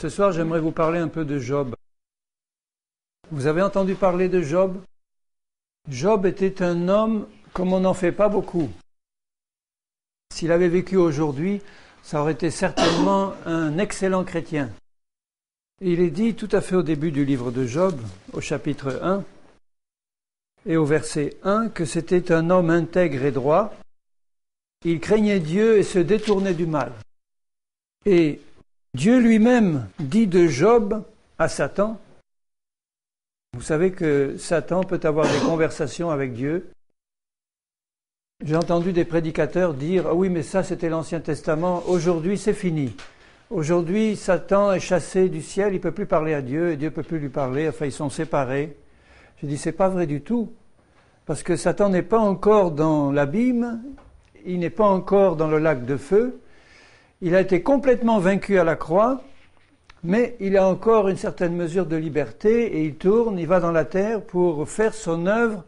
Ce soir, j'aimerais vous parler un peu de Job. Vous avez entendu parler de Job? Job était un homme comme on n'en fait pas beaucoup. S'il avait vécu aujourd'hui, ça aurait été certainement un excellent chrétien. Et il est dit tout à fait au début du livre de Job, au chapitre 1, et au verset 1, que c'était un homme intègre et droit. Il craignait Dieu et se détournait du mal. Et Dieu lui-même dit de Job à Satan. Vous savez que Satan peut avoir des conversations avec Dieu. J'ai entendu des prédicateurs dire « Ah oui, mais ça c'était l'Ancien Testament, aujourd'hui c'est fini. Aujourd'hui Satan est chassé du ciel, il ne peut plus parler à Dieu et Dieu ne peut plus lui parler, enfin ils sont séparés. » J'ai dit « C'est pas vrai du tout, parce que Satan n'est pas encore dans l'abîme, il n'est pas encore dans le lac de feu, il a été complètement vaincu à la croix, mais il a encore une certaine mesure de liberté et il tourne, il va dans la terre pour faire son œuvre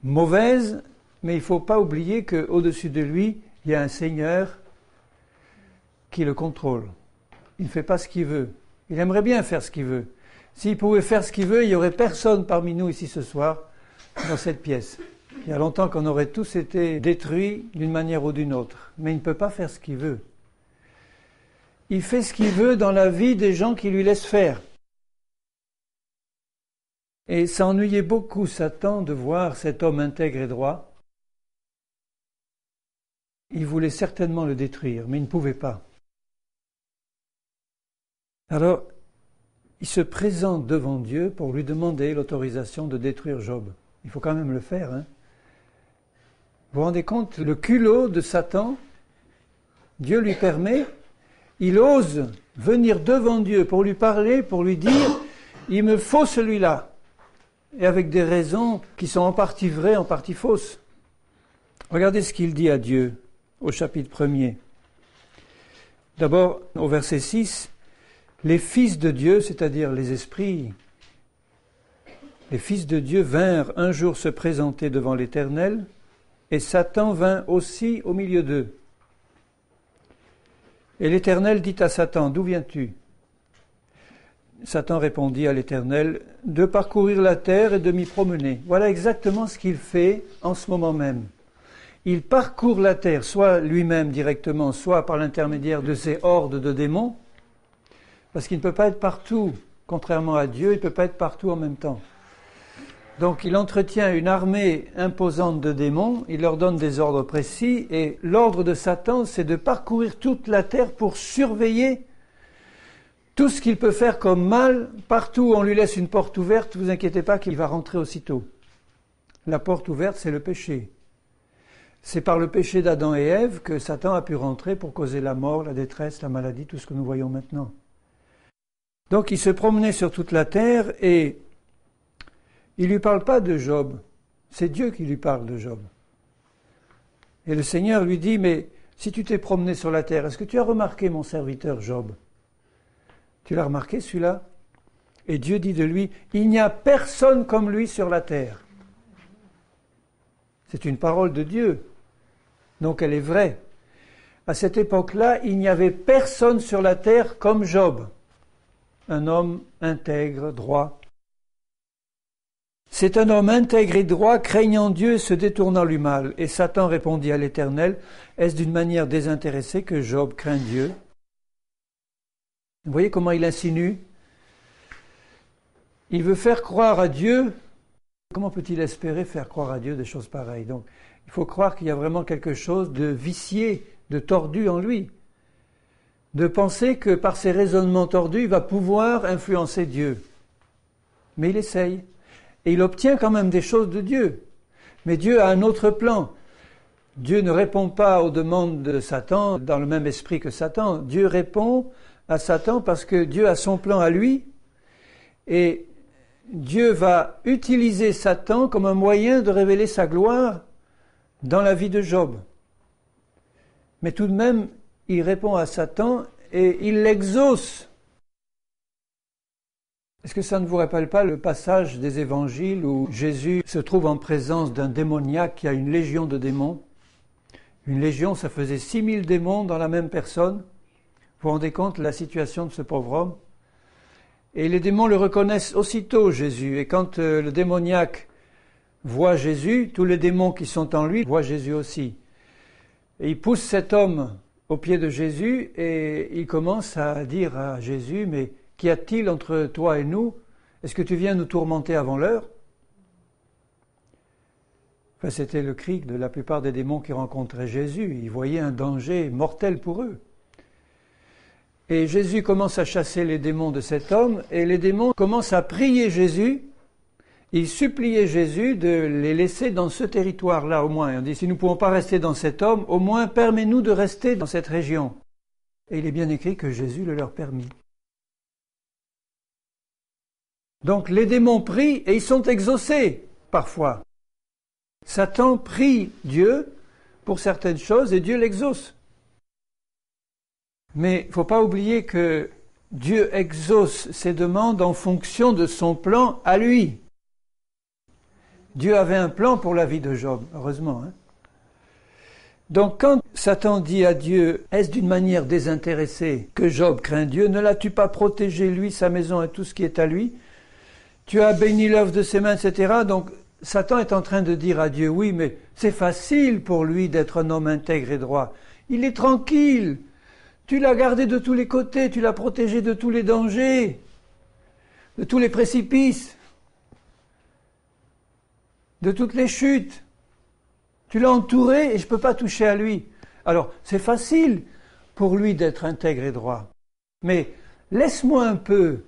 mauvaise, mais il ne faut pas oublier qu'au-dessus de lui, il y a un Seigneur qui le contrôle. Il ne fait pas ce qu'il veut. Il aimerait bien faire ce qu'il veut. S'il pouvait faire ce qu'il veut, il n'y aurait personne parmi nous ici ce soir, dans cette pièce. Il y a longtemps qu'on aurait tous été détruits d'une manière ou d'une autre. Mais il ne peut pas faire ce qu'il veut. Il fait ce qu'il veut dans la vie des gens qui lui laissent faire. Et ça ennuyait beaucoup Satan de voir cet homme intègre et droit. Il voulait certainement le détruire, mais il ne pouvait pas. Alors, il se présente devant Dieu pour lui demander l'autorisation de détruire Job. Il faut quand même le faire, hein. Vous vous rendez compte, le culot de Satan, Dieu lui permet, il ose venir devant Dieu pour lui parler, pour lui dire « Il me faut celui-là ». Et avec des raisons qui sont en partie vraies, en partie fausses. Regardez ce qu'il dit à Dieu au chapitre 1er. D'abord, au verset 6, « Les fils de Dieu, c'est-à-dire les esprits, les fils de Dieu vinrent un jour se présenter devant l'Éternel, et Satan vint aussi au milieu d'eux. Et l'Éternel dit à Satan, « D'où viens-tu » Satan répondit à l'Éternel, « De parcourir la terre et de m'y promener. » Voilà exactement ce qu'il fait en ce moment même. Il parcourt la terre, soit lui-même directement, soit par l'intermédiaire de ses hordes de démons, parce qu'il ne peut pas être partout, contrairement à Dieu, il ne peut pas être partout en même temps. Donc il entretient une armée imposante de démons, il leur donne des ordres précis, et l'ordre de Satan, c'est de parcourir toute la terre pour surveiller tout ce qu'il peut faire comme mal. Partout où on lui laisse une porte ouverte, ne vous inquiétez pas qu'il va rentrer aussitôt. La porte ouverte, c'est le péché. C'est par le péché d'Adam et Ève que Satan a pu rentrer pour causer la mort, la détresse, la maladie, tout ce que nous voyons maintenant. Donc il se promenait sur toute la terre et il ne lui parle pas de Job, c'est Dieu qui lui parle de Job. Et le Seigneur lui dit, mais si tu t'es promené sur la terre, est-ce que tu as remarqué mon serviteur Job? Tu l'as remarqué celui-là? Et Dieu dit de lui, il n'y a personne comme lui sur la terre. C'est une parole de Dieu, donc elle est vraie. À cette époque-là, il n'y avait personne sur la terre comme Job, un homme intègre, droit. C'est un homme intègre et droit, craignant Dieu et se détournant du mal. Et Satan répondit à l'Éternel, est-ce d'une manière désintéressée que Job craint Dieu? Vous voyez comment il insinue? Il veut faire croire à Dieu. Comment peut-il espérer faire croire à Dieu des choses pareilles? Donc, il faut croire qu'il y a vraiment quelque chose de vicié, de tordu en lui. De penser que par ses raisonnements tordus, il va pouvoir influencer Dieu. Mais il essaye. Et il obtient quand même des choses de Dieu. Mais Dieu a un autre plan. Dieu ne répond pas aux demandes de Satan dans le même esprit que Satan. Dieu répond à Satan parce que Dieu a son plan à lui. Et Dieu va utiliser Satan comme un moyen de révéler sa gloire dans la vie de Job. Mais tout de même, il répond à Satan et il l'exauce. Est-ce que ça ne vous rappelle pas le passage des évangiles où Jésus se trouve en présence d'un démoniaque qui a une légion de démons? Une légion, ça faisait 6000 démons dans la même personne. Vous vous rendez compte de la situation de ce pauvre homme? Et les démons le reconnaissent aussitôt, Jésus. Et quand le démoniaque voit Jésus, tous les démons qui sont en lui voient Jésus aussi. Et il pousse cet homme aux pieds de Jésus et il commence à dire à Jésus, mais qu'y a-t-il entre toi et nous? Est-ce que tu viens nous tourmenter avant l'heure? Enfin, c'était le cri de la plupart des démons qui rencontraient Jésus. Ils voyaient un danger mortel pour eux. Et Jésus commence à chasser les démons de cet homme et les démons commencent à prier Jésus. Ils suppliaient Jésus de les laisser dans ce territoire-là au moins. On dit, si nous ne pouvons pas rester dans cet homme, au moins permets-nous de rester dans cette région. Et il est bien écrit que Jésus le leur permit. Donc les démons prient et ils sont exaucés parfois. Satan prie Dieu pour certaines choses et Dieu l'exauce. Mais il ne faut pas oublier que Dieu exauce ses demandes en fonction de son plan à lui. Dieu avait un plan pour la vie de Job, heureusement. Donc quand Satan dit à Dieu, est-ce d'une manière désintéressée que Job craint Dieu? Ne l'as-tu pas protégé, lui, sa maison et tout ce qui est à lui? Tu as béni l'œuvre de ses mains, etc. Donc Satan est en train de dire à Dieu, oui, mais c'est facile pour lui d'être un homme intègre et droit. Il est tranquille. Tu l'as gardé de tous les côtés, tu l'as protégé de tous les dangers, de tous les précipices, de toutes les chutes. Tu l'as entouré et je ne peux pas toucher à lui. Alors, c'est facile pour lui d'être intègre et droit. Mais laisse-moi un peu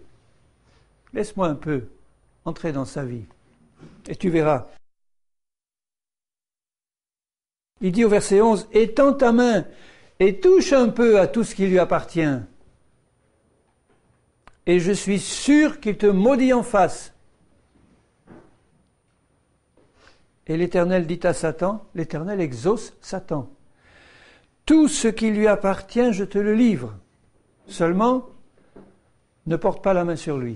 entrer dans sa vie. Et tu verras. Il dit au verset 11, « Étends ta main et touche un peu à tout ce qui lui appartient. Et je suis sûr qu'il te maudit en face. » Et l'Éternel dit à Satan, l'Éternel exauce Satan. « Tout ce qui lui appartient, je te le livre. Seulement, ne porte pas la main sur lui. »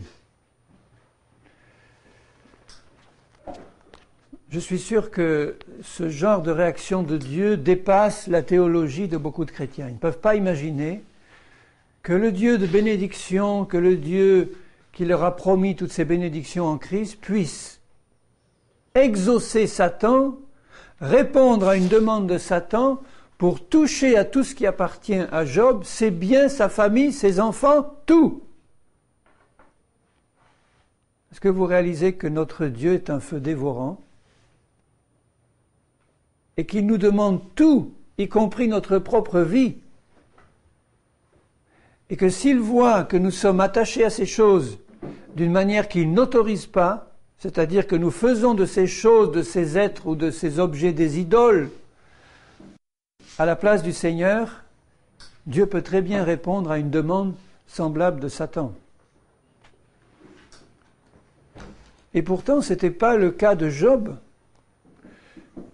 Je suis sûr que ce genre de réaction de Dieu dépasse la théologie de beaucoup de chrétiens. Ils ne peuvent pas imaginer que le Dieu de bénédiction, que le Dieu qui leur a promis toutes ces bénédictions en Christ, puisse exaucer Satan, répondre à une demande de Satan pour toucher à tout ce qui appartient à Job, ses biens, sa famille, ses enfants, tout. Est-ce que vous réalisez que notre Dieu est un feu dévorant et qu'il nous demande tout, y compris notre propre vie, et que s'il voit que nous sommes attachés à ces choses d'une manière qu'il n'autorise pas, c'est-à-dire que nous faisons de ces choses, de ces êtres ou de ces objets des idoles, à la place du Seigneur, Dieu peut très bien répondre à une demande semblable de Satan. Et pourtant, ce n'était pas le cas de Job.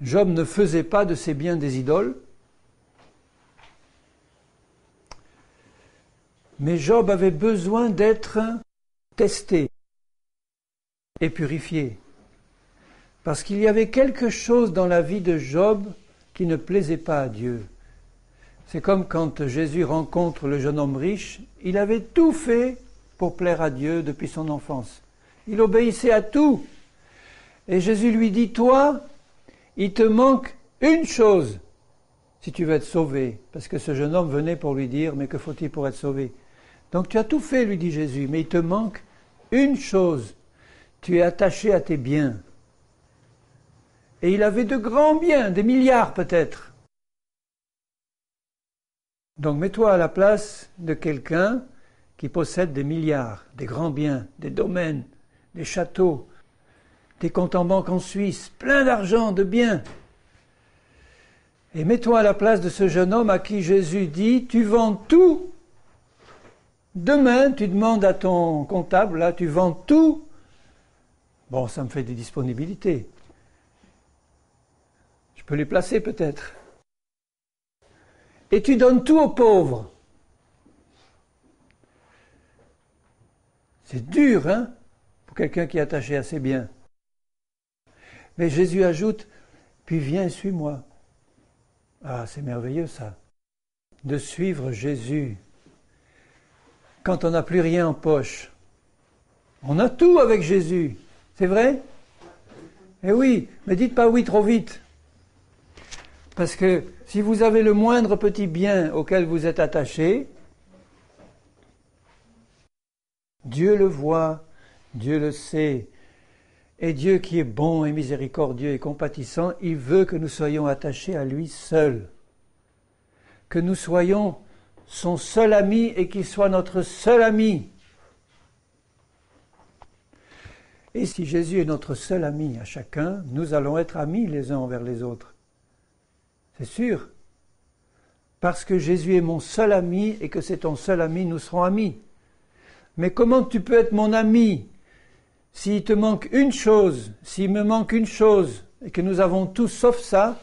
Job ne faisait pas de ses biens des idoles. Mais Job avait besoin d'être testé et purifié. Parce qu'il y avait quelque chose dans la vie de Job qui ne plaisait pas à Dieu. C'est comme quand Jésus rencontre le jeune homme riche, il avait tout fait pour plaire à Dieu depuis son enfance. Il obéissait à tout. Et Jésus lui dit, toi, il te manque une chose si tu veux être sauvé. Parce que ce jeune homme venait pour lui dire, mais que faut-il pour être sauvé? Donc tu as tout fait, lui dit Jésus, mais il te manque une chose. Tu es attaché à tes biens. Et il avait de grands biens, des milliards peut-être. Donc mets-toi à la place de quelqu'un qui possède des milliards, des grands biens, des domaines, des châteaux, des comptes en banque en Suisse, plein d'argent, de biens. Et mets-toi à la place de ce jeune homme à qui Jésus dit, tu vends tout. Demain, tu demandes à ton comptable, là, tu vends tout. Bon, ça me fait des disponibilités. Je peux les placer peut-être. Et tu donnes tout aux pauvres. C'est dur, hein, pour quelqu'un qui est attaché à ses biens. Mais Jésus ajoute, puis viens, suis-moi. Ah, c'est merveilleux ça, de suivre Jésus quand on n'a plus rien en poche. On a tout avec Jésus. C'est vrai? Eh oui, mais dites pas oui trop vite. Parce que si vous avez le moindre petit bien auquel vous êtes attaché, Dieu le voit, Dieu le sait. Et Dieu qui est bon et miséricordieux et compatissant, il veut que nous soyons attachés à lui seul. Que nous soyons son seul ami et qu'il soit notre seul ami. Et si Jésus est notre seul ami à chacun, nous allons être amis les uns envers les autres. C'est sûr. Parce que Jésus est mon seul ami et que c'est ton seul ami, nous serons amis. Mais comment tu peux être mon ami s'il te manque une chose, s'il me manque une chose et que nous avons tout sauf ça,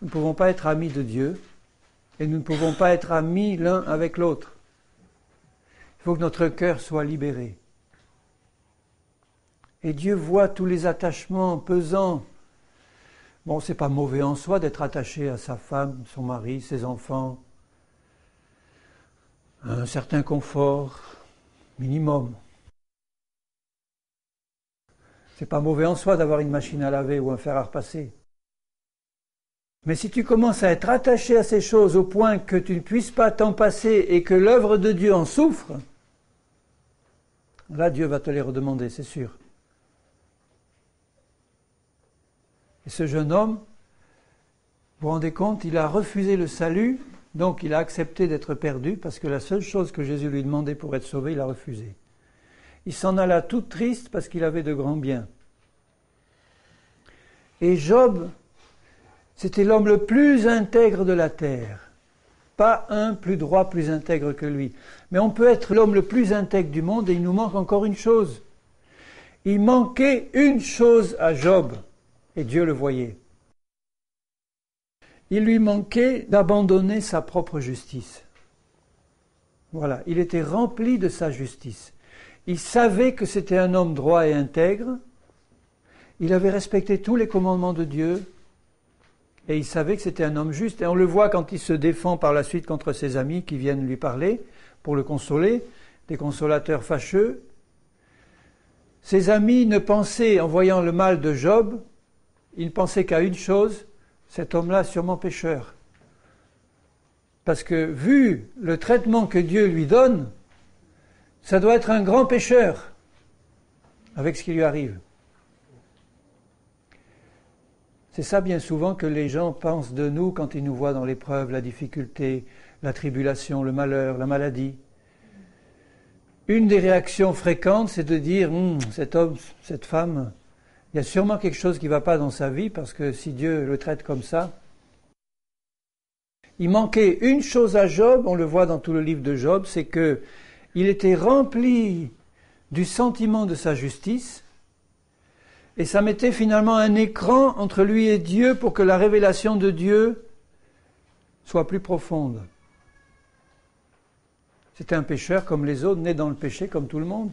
nous ne pouvons pas être amis de Dieu et nous ne pouvons pas être amis l'un avec l'autre. Il faut que notre cœur soit libéré. Et Dieu voit tous les attachements pesants. Bon, c'est pas mauvais en soi d'être attaché à sa femme, son mari, ses enfants, à un certain confort minimum. C'est pas mauvais en soi d'avoir une machine à laver ou un fer à repasser. Mais si tu commences à être attaché à ces choses au point que tu ne puisses pas t'en passer et que l'œuvre de Dieu en souffre, là Dieu va te les redemander, c'est sûr. Et ce jeune homme, vous vous rendez compte, il a refusé le salut, donc il a accepté d'être perdu, parce que la seule chose que Jésus lui demandait pour être sauvé, il a refusé. Il s'en alla tout triste parce qu'il avait de grands biens. Et Job, c'était l'homme le plus intègre de la terre. Pas un plus droit, plus intègre que lui. Mais on peut être l'homme le plus intègre du monde et il nous manque encore une chose. Il manquait une chose à Job. Et Dieu le voyait. Il lui manquait d'abandonner sa propre justice. Voilà, il était rempli de sa justice. Il savait que c'était un homme droit et intègre. Il avait respecté tous les commandements de Dieu. Et il savait que c'était un homme juste. Et on le voit quand il se défend par la suite contre ses amis qui viennent lui parler pour le consoler, des consolateurs fâcheux. Ses amis ne pensaient, en voyant le mal de Job, il ne pensait qu'à une chose, cet homme-là est sûrement pécheur. Parce que vu le traitement que Dieu lui donne, ça doit être un grand pécheur avec ce qui lui arrive. C'est ça bien souvent que les gens pensent de nous quand ils nous voient dans l'épreuve, la difficulté, la tribulation, le malheur, la maladie. Une des réactions fréquentes, c'est de dire « cet homme, cette femme, il y a sûrement quelque chose qui ne va pas dans sa vie parce que si Dieu le traite comme ça. » Il manquait une chose à Job, on le voit dans tout le livre de Job, c'est que il était rempli du sentiment de sa justice et ça mettait finalement un écran entre lui et Dieu pour que la révélation de Dieu soit plus profonde. C'était un pécheur comme les autres, né dans le péché comme tout le monde.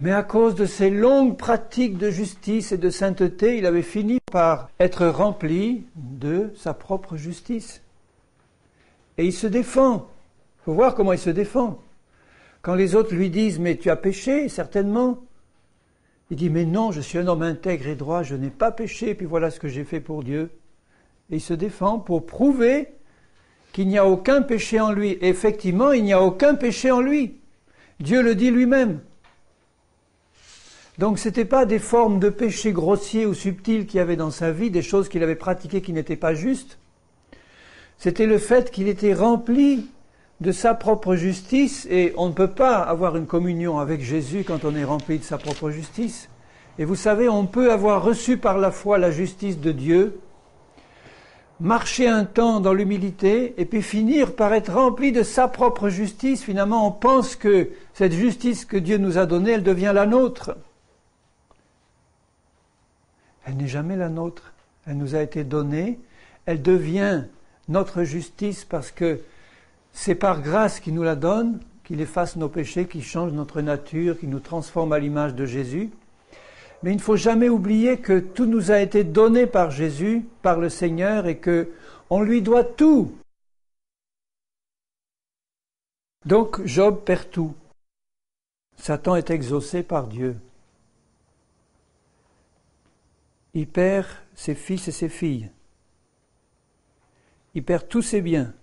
Mais à cause de ses longues pratiques de justice et de sainteté, il avait fini par être rempli de sa propre justice. Et il se défend. Il faut voir comment il se défend. Quand les autres lui disent « Mais tu as péché, certainement », il dit « Mais non, je suis un homme intègre et droit, je n'ai pas péché, puis voilà ce que j'ai fait pour Dieu. » Et il se défend pour prouver qu'il n'y a aucun péché en lui. Et effectivement, il n'y a aucun péché en lui. Dieu le dit lui-même. Donc ce n'était pas des formes de péché grossiers ou subtils qu'il y avait dans sa vie, des choses qu'il avait pratiquées qui n'étaient pas justes. C'était le fait qu'il était rempli de sa propre justice, et on ne peut pas avoir une communion avec Jésus quand on est rempli de sa propre justice. Et vous savez, on peut avoir reçu par la foi la justice de Dieu, marcher un temps dans l'humilité, et puis finir par être rempli de sa propre justice. Finalement, on pense que cette justice que Dieu nous a donnée, elle devient la nôtre. Elle n'est jamais la nôtre. Elle nous a été donnée. Elle devient notre justice parce que c'est par grâce qu'il nous la donne, qu'il efface nos péchés, qu'il change notre nature, qu'il nous transforme à l'image de Jésus. Mais il ne faut jamais oublier que tout nous a été donné par Jésus, par le Seigneur, et qu'on lui doit tout. Donc Job perd tout. Satan est exaucé par Dieu. Il perd ses fils et ses filles. Il perd tous ses biens.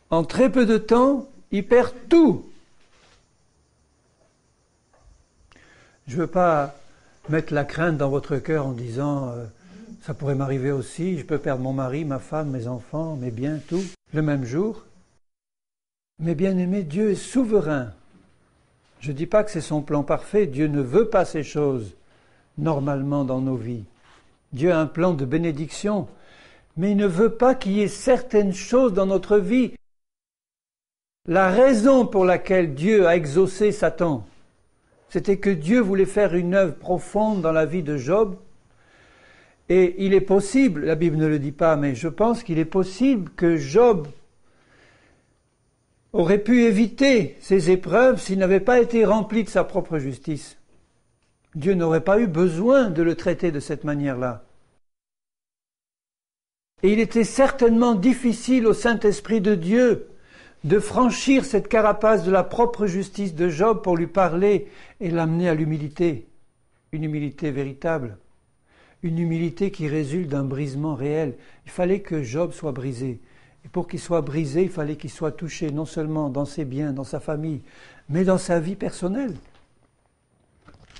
En très peu de temps, il perd tout. Je ne veux pas mettre la crainte dans votre cœur en disant ça pourrait m'arriver aussi, je peux perdre mon mari, ma femme, mes enfants, mes biens, tout, le même jour. Mais bien aimé, Dieu est souverain. Je ne dis pas que c'est son plan parfait, Dieu ne veut pas ces choses normalement dans nos vies. Dieu a un plan de bénédiction, mais il ne veut pas qu'il y ait certaines choses dans notre vie. La raison pour laquelle Dieu a exaucé Satan, c'était que Dieu voulait faire une œuvre profonde dans la vie de Job. Et il est possible, la Bible ne le dit pas, mais je pense qu'il est possible que Job aurait pu éviter ces épreuves s'il n'avait pas été rempli de sa propre justice. Dieu n'aurait pas eu besoin de le traiter de cette manière-là. Et il était certainement difficile au Saint-Esprit de Dieu de franchir cette carapace de la propre justice de Job pour lui parler et l'amener à l'humilité, une humilité véritable, une humilité qui résulte d'un brisement réel. Il fallait que Job soit brisé. Et pour qu'il soit brisé, il fallait qu'il soit touché non seulement dans ses biens, dans sa famille, mais dans sa vie personnelle.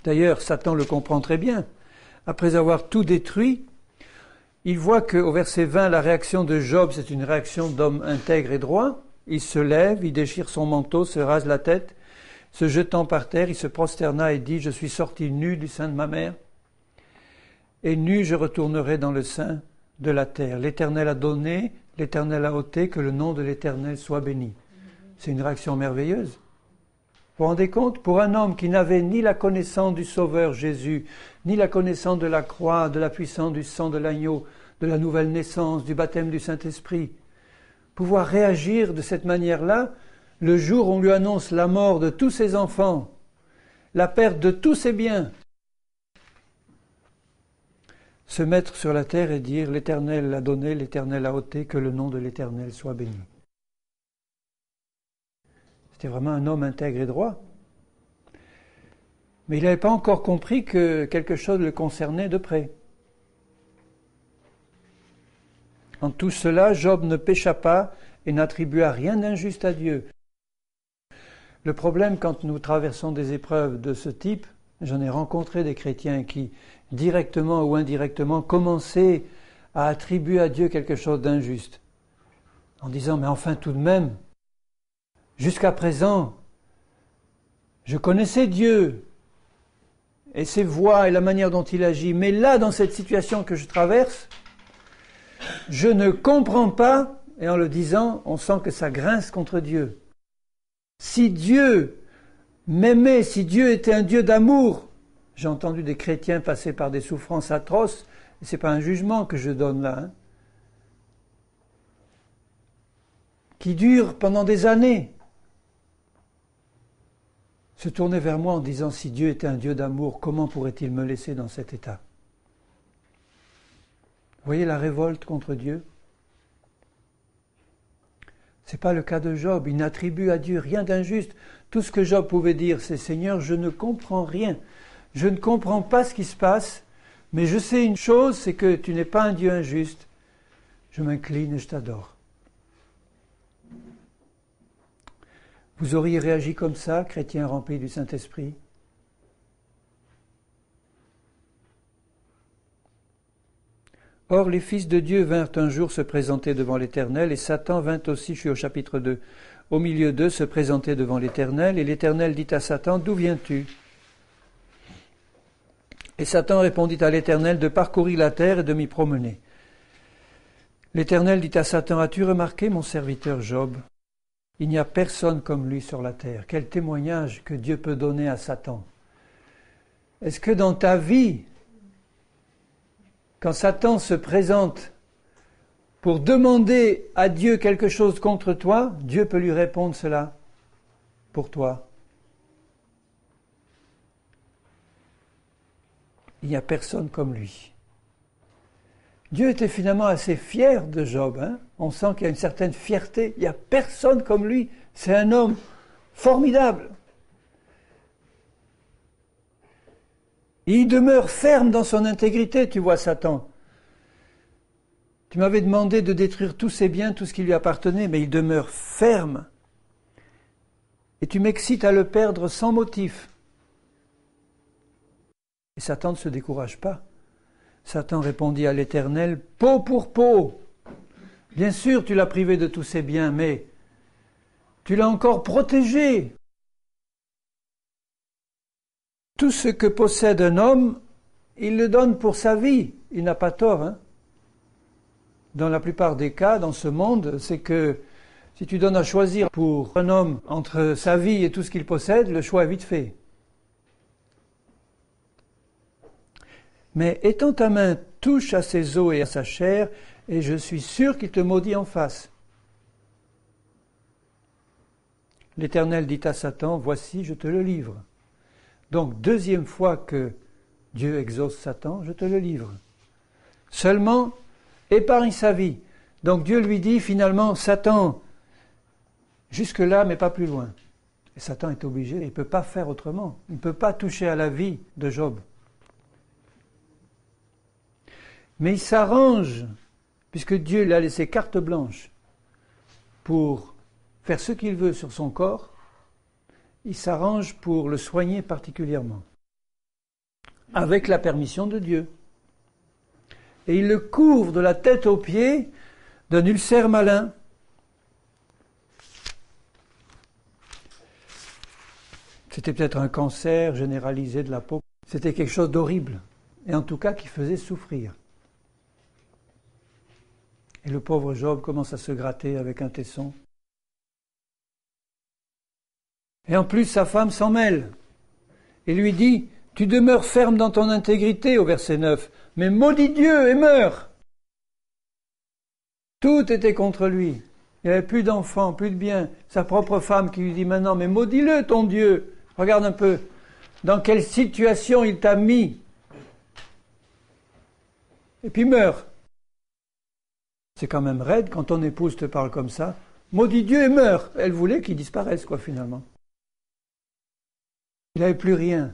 D'ailleurs, Satan le comprend très bien. Après avoir tout détruit, il voit qu'au verset 20, la réaction de Job, c'est une réaction d'homme intègre et droit. Il se lève, il déchire son manteau, se rase la tête, se jetant par terre, il se prosterna et dit « Je suis sorti nu du sein de ma mère, et nu je retournerai dans le sein de la terre. L'Éternel a donné, l'Éternel a ôté, que le nom de l'Éternel soit béni. » C'est une réaction merveilleuse. Vous vous rendez compte? Pour un homme qui n'avait ni la connaissance du Sauveur Jésus, ni la connaissance de la croix, de la puissance du sang de l'agneau, de la nouvelle naissance, du baptême du Saint-Esprit, pouvoir réagir de cette manière-là, le jour où on lui annonce la mort de tous ses enfants, la perte de tous ses biens, se mettre sur la terre et dire « L'Éternel l'a donné, l'Éternel a ôté, que le nom de l'Éternel soit béni ». C'était vraiment un homme intègre et droit. Mais il n'avait pas encore compris que quelque chose le concernait de près. En tout cela, Job ne pécha pas et n'attribua rien d'injuste à Dieu. Le problème, quand nous traversons des épreuves de ce type, j'en ai rencontré des chrétiens qui, directement ou indirectement, commençaient à attribuer à Dieu quelque chose d'injuste. En disant, mais enfin tout de même, jusqu'à présent, je connaissais Dieu et ses voies et la manière dont il agit, mais là, dans cette situation que je traverse, je ne comprends pas, et en le disant, on sent que ça grince contre Dieu. Si Dieu m'aimait, si Dieu était un Dieu d'amour, j'ai entendu des chrétiens passer par des souffrances atroces, et ce n'est pas un jugement que je donne là, qui dure pendant des années, se tourner vers moi en disant, si Dieu était un Dieu d'amour, comment pourrait-il me laisser dans cet état? Vous voyez la révolte contre Dieu? Ce n'est pas le cas de Job. Il n'attribue à Dieu rien d'injuste. Tout ce que Job pouvait dire, c'est « Seigneur, je ne comprends rien. Je ne comprends pas ce qui se passe, mais je sais une chose, c'est que tu n'es pas un Dieu injuste. Je m'incline et je t'adore. » Vous auriez réagi comme ça, chrétien rempli du Saint-Esprit? Or, les fils de Dieu vinrent un jour se présenter devant l'Éternel, et Satan vint aussi, je suis au chapitre 2, au milieu d'eux se présenter devant l'Éternel, et l'Éternel dit à Satan, « D'où viens-tu » Et Satan répondit à l'Éternel de parcourir la terre et de m'y promener. L'Éternel dit à Satan, « As-tu remarqué mon serviteur Job? Il n'y a personne comme lui sur la terre. » Quel témoignage que Dieu peut donner à Satan. Est-ce que dans ta vie, quand Satan se présente pour demander à Dieu quelque chose contre toi, Dieu peut lui répondre cela pour toi? Il n'y a personne comme lui. Dieu était finalement assez fier de Job. Hein. On sent qu'il y a une certaine fierté. Il n'y a personne comme lui. C'est un homme formidable. Il demeure ferme dans son intégrité, tu vois, Satan. Tu m'avais demandé de détruire tous ses biens, tout ce qui lui appartenait, mais il demeure ferme. Et tu m'excites à le perdre sans motif. Et Satan ne se décourage pas. Satan répondit à l'Éternel, peau pour peau. Bien sûr, tu l'as privé de tous ses biens, mais tu l'as encore protégé. Tout ce que possède un homme, il le donne pour sa vie. Il n'a pas tort. Hein. Dans la plupart des cas, dans ce monde, c'est que si tu donnes à choisir pour un homme entre sa vie et tout ce qu'il possède, le choix est vite fait. Mais étends ta main, touche à ses os et à sa chair, et je suis sûr qu'il te maudit en face. L'Éternel dit à Satan, voici, je te le livre. Donc, deuxième fois que Dieu exauce Satan, je te le livre. Seulement, épargne sa vie. Donc Dieu lui dit finalement, Satan, jusque-là, mais pas plus loin. Et Satan est obligé, il ne peut pas faire autrement. Il ne peut pas toucher à la vie de Job. Mais il s'arrange, puisque Dieu lui a laissé carte blanche pour faire ce qu'il veut sur son corps, il s'arrange pour le soigner particulièrement, avec la permission de Dieu. Et il le couvre de la tête aux pieds d'un ulcère malin. C'était peut-être un cancer généralisé de la peau. C'était quelque chose d'horrible, et en tout cas qui faisait souffrir. Et le pauvre Job commence à se gratter avec un tesson. Et en plus, sa femme s'en mêle et lui dit, « Tu demeures ferme dans ton intégrité » au verset 9, « mais maudis Dieu et meurs » Tout était contre lui. Il n'y avait plus d'enfants, plus de biens. Sa propre femme qui lui dit maintenant, « Mais maudis-le ton Dieu !» Regarde un peu dans quelle situation il t'a mis. Et puis meurt. C'est quand même raide quand ton épouse te parle comme ça. Maudit Dieu et meurt. Elle voulait qu'il disparaisse, quoi, finalement. Il n'avait plus rien,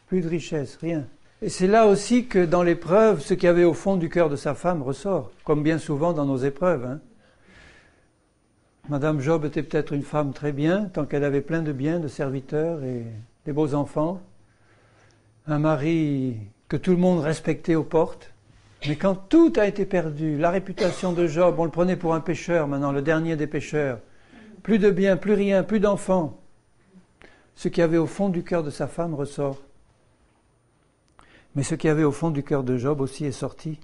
plus de richesse, rien. Et c'est là aussi que dans l'épreuve, ce qu'il y avait au fond du cœur de sa femme ressort, comme bien souvent dans nos épreuves. Hein. Madame Job était peut-être une femme très bien, tant qu'elle avait plein de biens, de serviteurs et des beaux enfants. Un mari que tout le monde respectait aux portes. Mais quand tout a été perdu, la réputation de Job, on le prenait pour un pécheur maintenant, le dernier des pécheurs. Plus de biens, plus rien, plus d'enfants. Ce qui avait au fond du cœur de sa femme ressort. Mais ce qui avait au fond du cœur de Job aussi est sorti.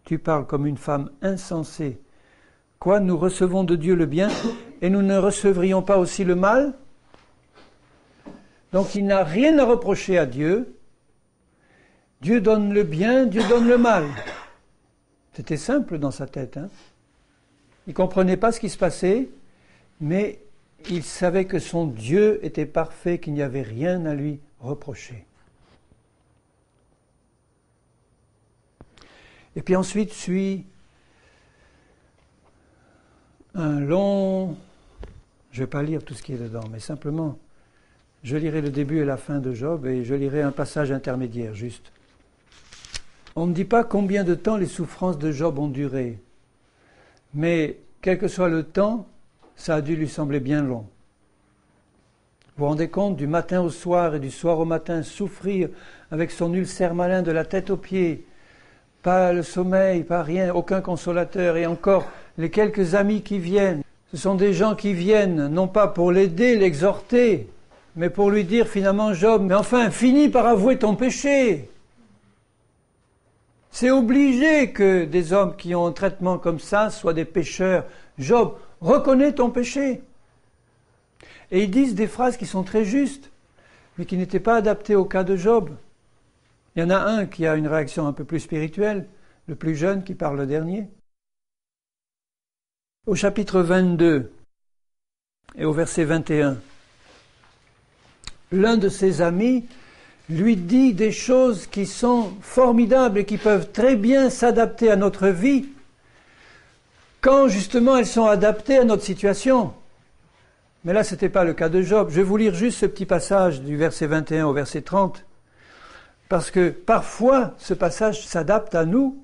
Tu parles comme une femme insensée. Quoi, nous recevons de Dieu le bien et nous ne recevrions pas aussi le mal? Donc il n'a rien à reprocher à Dieu. Dieu donne le bien, Dieu donne le mal. C'était simple dans sa tête. Hein. Il ne comprenait pas ce qui se passait, mais il savait que son Dieu était parfait, qu'il n'y avait rien à lui reprocher. Et puis ensuite suit un long... Je ne vais pas lire tout ce qui est dedans, mais simplement, je lirai le début et la fin de Job et je lirai un passage intermédiaire, juste. On ne dit pas combien de temps les souffrances de Job ont duré, mais quel que soit le temps, ça a dû lui sembler bien long. Vous vous rendez compte, du matin au soir et du soir au matin, souffrir avec son ulcère malin de la tête aux pieds, pas le sommeil, pas rien, aucun consolateur, et encore les quelques amis qui viennent. Ce sont des gens qui viennent, non pas pour l'aider, l'exhorter, mais pour lui dire finalement, Job, mais enfin, finis par avouer ton péché. C'est obligé que des hommes qui ont un traitement comme ça soient des pécheurs. Job, reconnais ton péché. Et ils disent des phrases qui sont très justes, mais qui n'étaient pas adaptées au cas de Job. Il y en a un qui a une réaction un peu plus spirituelle, le plus jeune qui parle le dernier. Au chapitre 22 et au verset 21, l'un de ses amis lui dit des choses qui sont formidables et qui peuvent très bien s'adapter à notre vie, quand justement elles sont adaptées à notre situation. Mais là, ce n'était pas le cas de Job. Je vais vous lire juste ce petit passage du verset 21 au verset 30, parce que parfois, ce passage s'adapte à nous.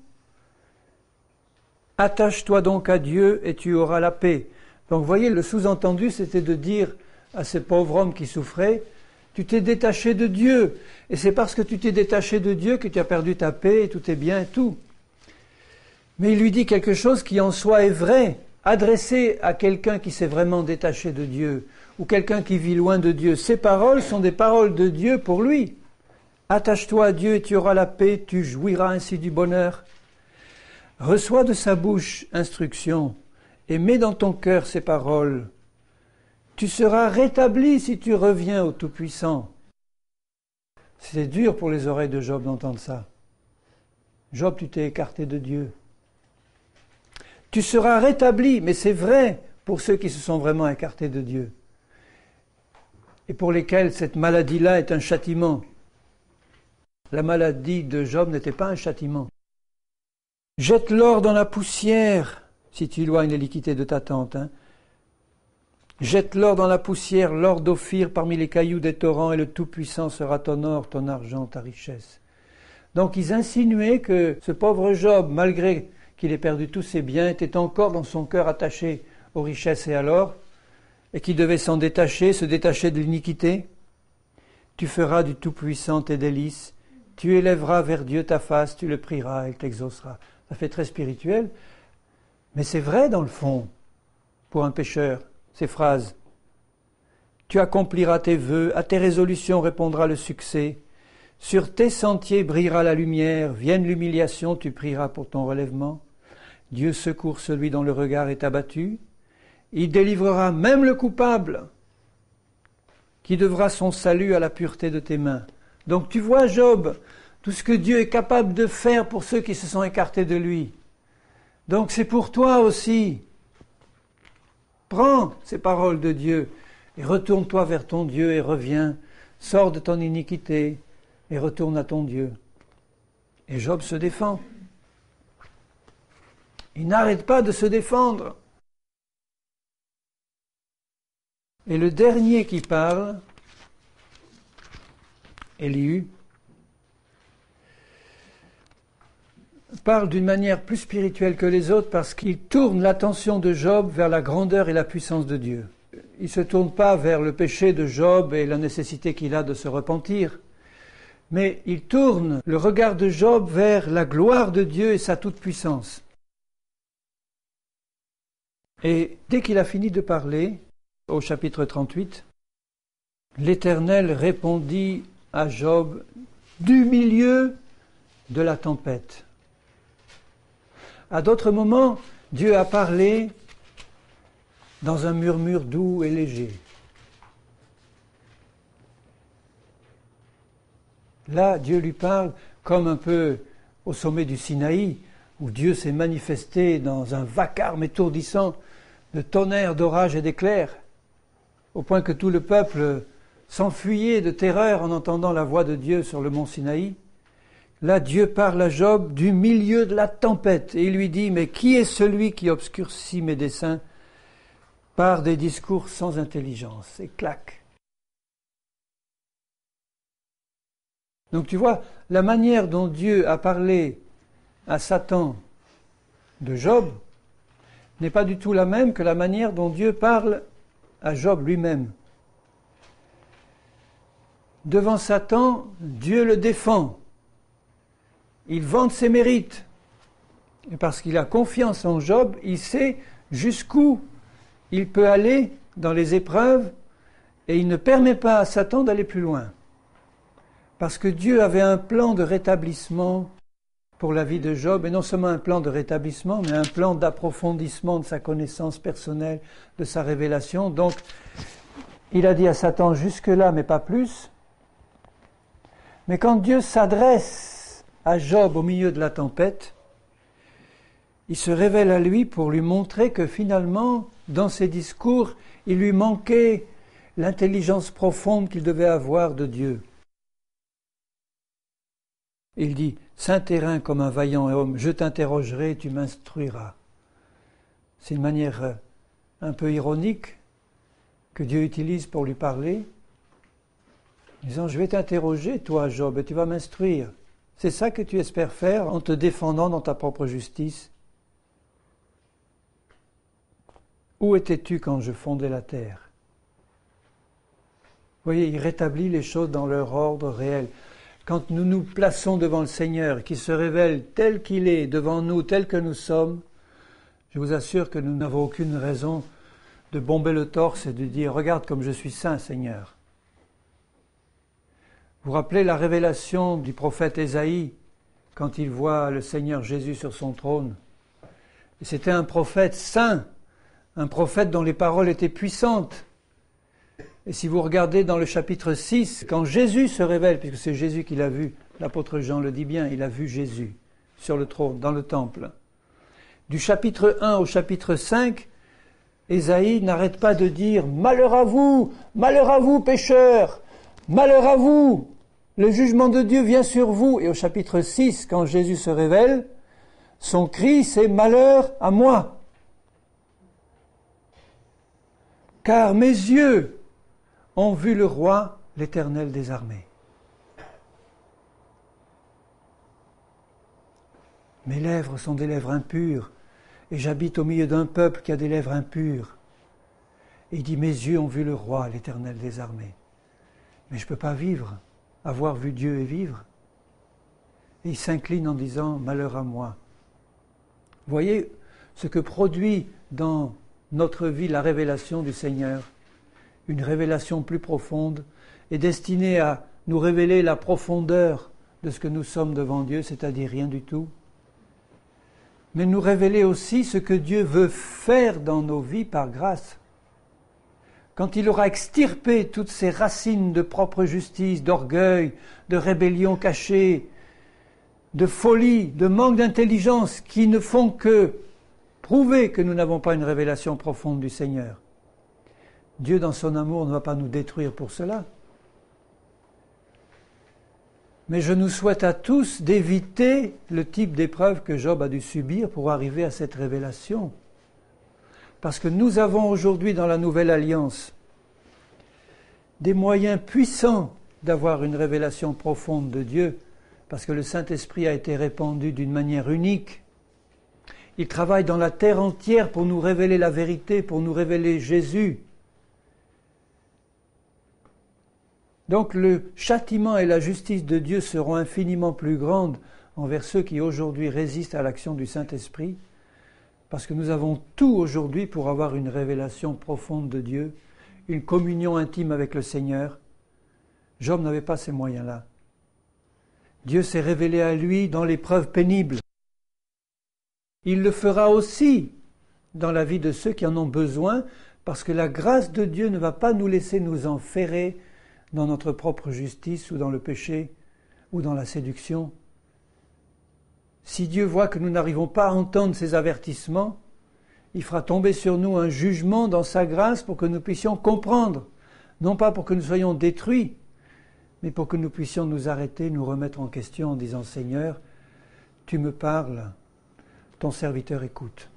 « Attache-toi donc à Dieu et tu auras la paix. » Donc, vous voyez, le sous-entendu, c'était de dire à ce pauvre homme qui souffrait, « Tu t'es détaché de Dieu. Et c'est parce que tu t'es détaché de Dieu que tu as perdu ta paix et tout est bien et tout. » Mais il lui dit quelque chose qui en soi est vrai, adressé à quelqu'un qui s'est vraiment détaché de Dieu, ou quelqu'un qui vit loin de Dieu. Ces paroles sont des paroles de Dieu pour lui. Attache-toi à Dieu et tu auras la paix, tu jouiras ainsi du bonheur. Reçois de sa bouche instruction et mets dans ton cœur ces paroles. Tu seras rétabli si tu reviens au Tout-Puissant. C'est dur pour les oreilles de Job d'entendre ça. Job, tu t'es écarté de Dieu. Tu seras rétabli, mais c'est vrai pour ceux qui se sont vraiment écartés de Dieu et pour lesquels cette maladie-là est un châtiment. La maladie de Job n'était pas un châtiment. Jette l'or dans la poussière, si tu éloignes l'iniquité de ta tente. Jette l'or dans la poussière, l'or d'Ophir parmi les cailloux des torrents, et le Tout-Puissant sera ton or, ton argent, ta richesse. Donc ils insinuaient que ce pauvre Job, malgré qu'il ait perdu tous ses biens, était encore dans son cœur attaché aux richesses et à l'or, et qu'il devait s'en détacher, se détacher de l'iniquité. Tu feras du Tout-Puissant tes délices, tu élèveras vers Dieu ta face, tu le prieras et il t'exaucera. Ça fait très spirituel, mais c'est vrai dans le fond, pour un pécheur, ces phrases. Tu accompliras tes vœux, à tes résolutions répondra le succès. Sur tes sentiers brillera la lumière, vienne l'humiliation, tu prieras pour ton relèvement. Dieu secourt celui dont le regard est abattu. Il délivrera même le coupable, qui devra son salut à la pureté de tes mains. Donc tu vois, Job, tout ce que Dieu est capable de faire pour ceux qui se sont écartés de lui. Donc c'est pour toi aussi. Prends ces paroles de Dieu et retourne-toi vers ton Dieu et reviens. Sors de ton iniquité et retourne à ton Dieu. Et Job se défend. Il n'arrête pas de se défendre. Et le dernier qui parle, Élihu, parle d'une manière plus spirituelle que les autres parce qu'il tourne l'attention de Job vers la grandeur et la puissance de Dieu. Il ne se tourne pas vers le péché de Job et la nécessité qu'il a de se repentir, mais il tourne le regard de Job vers la gloire de Dieu et sa toute-puissance. Et dès qu'il a fini de parler, au chapitre 38, l'Éternel répondit à Job du milieu de la tempête. À d'autres moments, Dieu a parlé dans un murmure doux et léger. Là, Dieu lui parle comme un peu au sommet du Sinaï, où Dieu s'est manifesté dans un vacarme étourdissant de tonnerre, d'orage et d'éclairs, au point que tout le peuple s'enfuyait de terreur en entendant la voix de Dieu sur le mont Sinaï. Là, Dieu parle à Job du milieu de la tempête et il lui dit « Mais qui est celui qui obscurcit mes desseins par des discours sans intelligence ?» Et clac. Donc tu vois, la manière dont Dieu a parlé à Satan de Job n'est pas du tout la même que la manière dont Dieu parle à Job lui-même. Devant Satan, Dieu le défend. Il vante ses mérites. Et parce qu'il a confiance en Job, il sait jusqu'où il peut aller dans les épreuves et il ne permet pas à Satan d'aller plus loin. Parce que Dieu avait un plan de rétablissement pour la vie de Job, et non seulement un plan de rétablissement, mais un plan d'approfondissement de sa connaissance personnelle, de sa révélation. Donc, il a dit à Satan jusque-là, mais pas plus. Mais quand Dieu s'adresse à Job au milieu de la tempête, il se révèle à lui pour lui montrer que finalement, dans ses discours, il lui manquait l'intelligence profonde qu'il devait avoir de Dieu. Il dit, saint terrain comme un vaillant homme, je t'interrogerai, tu m'instruiras. C'est une manière un peu ironique que Dieu utilise pour lui parler, disant, je vais t'interroger, toi, Job, et tu vas m'instruire. C'est ça que tu espères faire en te défendant dans ta propre justice. Où étais-tu quand je fondais la terre? Vous voyez, il rétablit les choses dans leur ordre réel. Quand nous nous plaçons devant le Seigneur, qui se révèle tel qu'il est devant nous, tel que nous sommes, je vous assure que nous n'avons aucune raison de bomber le torse et de dire « Regarde comme je suis saint, Seigneur ». Vous vous rappelez la révélation du prophète Ésaïe quand il voit le Seigneur Jésus sur son trône. Et c'était un prophète saint, un prophète dont les paroles étaient puissantes. Et si vous regardez dans le chapitre 6, quand Jésus se révèle, puisque c'est Jésus qui l'a vu, l'apôtre Jean le dit bien, il a vu Jésus sur le trône, dans le temple. Du chapitre 1 au chapitre 5, Ésaïe n'arrête pas de dire « Malheur à vous pécheurs, malheur à vous, le jugement de Dieu vient sur vous ». Et au chapitre 6, quand Jésus se révèle, son cri c'est « Malheur à moi ». Car mes yeux ont vu le roi, l'Éternel des armées. Mes lèvres sont des lèvres impures, et j'habite au milieu d'un peuple qui a des lèvres impures. Et il dit, mes yeux ont vu le roi, l'Éternel des armées. Mais je ne peux pas vivre, avoir vu Dieu et vivre. Et il s'incline en disant, malheur à moi. Vous voyez ce que produit dans notre vie la révélation du Seigneur. Une révélation plus profonde est destinée à nous révéler la profondeur de ce que nous sommes devant Dieu, c'est-à-dire rien du tout. Mais nous révéler aussi ce que Dieu veut faire dans nos vies par grâce. Quand il aura extirpé toutes ces racines de propre justice, d'orgueil, de rébellion cachée, de folie, de manque d'intelligence qui ne font que prouver que nous n'avons pas une révélation profonde du Seigneur. Dieu, dans son amour, ne va pas nous détruire pour cela. Mais je nous souhaite à tous d'éviter le type d'épreuve que Job a dû subir pour arriver à cette révélation. Parce que nous avons aujourd'hui dans la Nouvelle Alliance des moyens puissants d'avoir une révélation profonde de Dieu, parce que le Saint-Esprit a été répandu d'une manière unique. Il travaille dans la terre entière pour nous révéler la vérité, pour nous révéler Jésus. Donc le châtiment et la justice de Dieu seront infiniment plus grandes envers ceux qui aujourd'hui résistent à l'action du Saint-Esprit, parce que nous avons tout aujourd'hui pour avoir une révélation profonde de Dieu, une communion intime avec le Seigneur. Job n'avait pas ces moyens-là. Dieu s'est révélé à lui dans l'épreuve pénible. Il le fera aussi dans la vie de ceux qui en ont besoin, parce que la grâce de Dieu ne va pas nous laisser nous enferrer dans notre propre justice ou dans le péché ou dans la séduction. Si Dieu voit que nous n'arrivons pas à entendre ces avertissements, il fera tomber sur nous un jugement dans sa grâce pour que nous puissions comprendre, non pas pour que nous soyons détruits, mais pour que nous puissions nous arrêter, nous remettre en question en disant « Seigneur, tu me parles, ton serviteur écoute.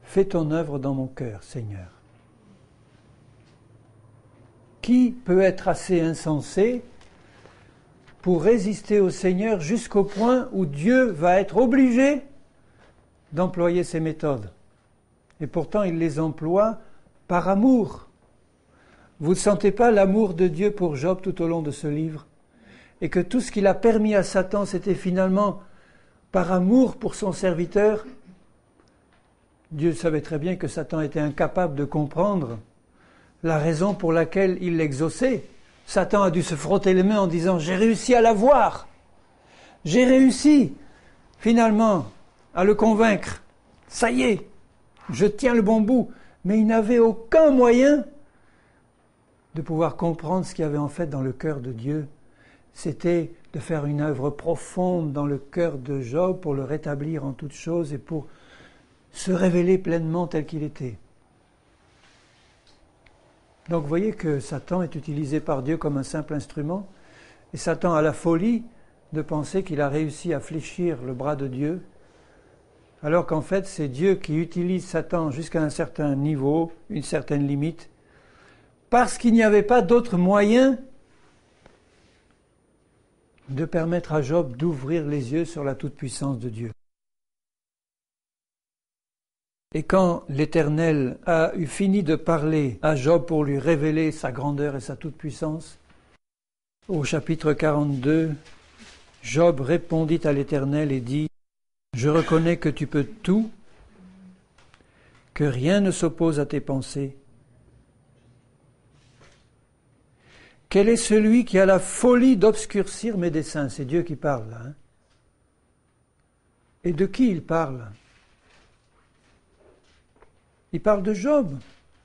Fais ton œuvre dans mon cœur, Seigneur. » Qui peut être assez insensé pour résister au Seigneur jusqu'au point où Dieu va être obligé d'employer ses méthodes? Et pourtant, il les emploie par amour. Vous ne sentez pas l'amour de Dieu pour Job tout au long de ce livre? Et que tout ce qu'il a permis à Satan, c'était finalement par amour pour son serviteur? Dieu savait très bien que Satan était incapable de comprendre la raison pour laquelle il l'exauçait. Satan a dû se frotter les mains en disant « J'ai réussi à l'avoir. J'ai réussi, finalement, à le convaincre. Ça y est, je tiens le bon bout. » Mais il n'avait aucun moyen de pouvoir comprendre ce qu'il y avait en fait dans le cœur de Dieu. C'était de faire une œuvre profonde dans le cœur de Job pour le rétablir en toutes choses et pour se révéler pleinement tel qu'il était. Donc vous voyez que Satan est utilisé par Dieu comme un simple instrument, Et Satan a la folie de penser qu'il a réussi à fléchir le bras de Dieu, alors qu'en fait c'est Dieu qui utilise Satan jusqu'à un certain niveau, une certaine limite, parce qu'il n'y avait pas d'autre moyen de permettre à Job d'ouvrir les yeux sur la toute-puissance de Dieu. Et quand l'Éternel a eu fini de parler à Job pour lui révéler sa grandeur et sa toute-puissance, au chapitre 42, Job répondit à l'Éternel et dit « Je reconnais que tu peux tout, que rien ne s'oppose à tes pensées. Quel est celui qui a la folie d'obscurcir mes desseins ?» C'est Dieu qui parle là. Et de qui il parle ? Il parle de Job,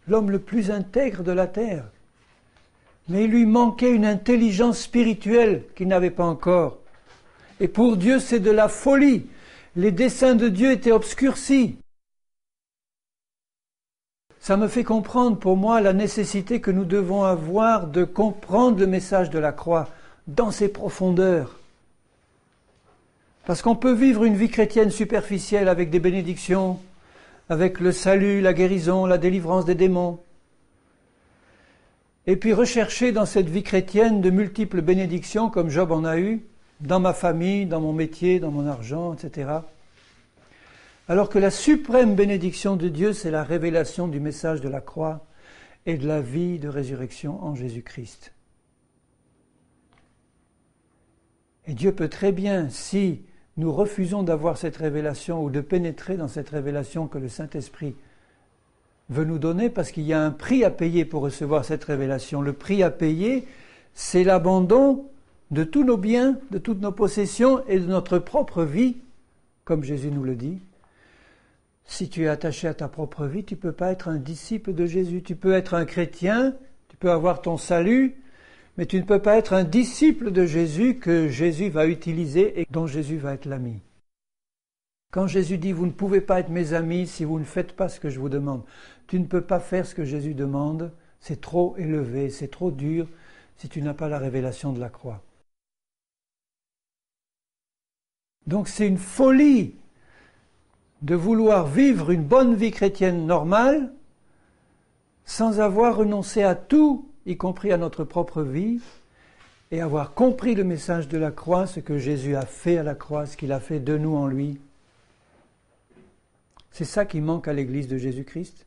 l'homme le plus intègre de la terre. Mais il lui manquait une intelligence spirituelle qu'il n'avait pas encore. Et pour Dieu, c'est de la folie. Les desseins de Dieu étaient obscurcis. Ça me fait comprendre pour moi la nécessité que nous devons avoir de comprendre le message de la croix dans ses profondeurs. Parce qu'on peut vivre une vie chrétienne superficielle avec des bénédictions, avec le salut, la guérison, la délivrance des démons. Et puis rechercher dans cette vie chrétienne de multiples bénédictions comme Job en a eu, dans ma famille, dans mon métier, dans mon argent, etc. Alors que la suprême bénédiction de Dieu, c'est la révélation du message de la croix et de la vie de résurrection en Jésus-Christ. Et Dieu peut très bien, si nous refusons d'avoir cette révélation ou de pénétrer dans cette révélation que le Saint-Esprit veut nous donner, parce qu'il y a un prix à payer pour recevoir cette révélation. Le prix à payer, c'est l'abandon de tous nos biens, de toutes nos possessions et de notre propre vie, comme Jésus nous le dit. Si tu es attaché à ta propre vie, tu ne peux pas être un disciple de Jésus. Tu peux être un chrétien, tu peux avoir ton salut, mais tu ne peux pas être un disciple de Jésus que Jésus va utiliser et dont Jésus va être l'ami. Quand Jésus dit « Vous ne pouvez pas être mes amis si vous ne faites pas ce que je vous demande », tu ne peux pas faire ce que Jésus demande, c'est trop élevé, c'est trop dur si tu n'as pas la révélation de la croix. Donc c'est une folie de vouloir vivre une bonne vie chrétienne normale sans avoir renoncé à tout, y compris à notre propre vie, et avoir compris le message de la croix, ce que Jésus a fait à la croix, ce qu'il a fait de nous en lui. C'est ça qui manque à l'Église de Jésus-Christ.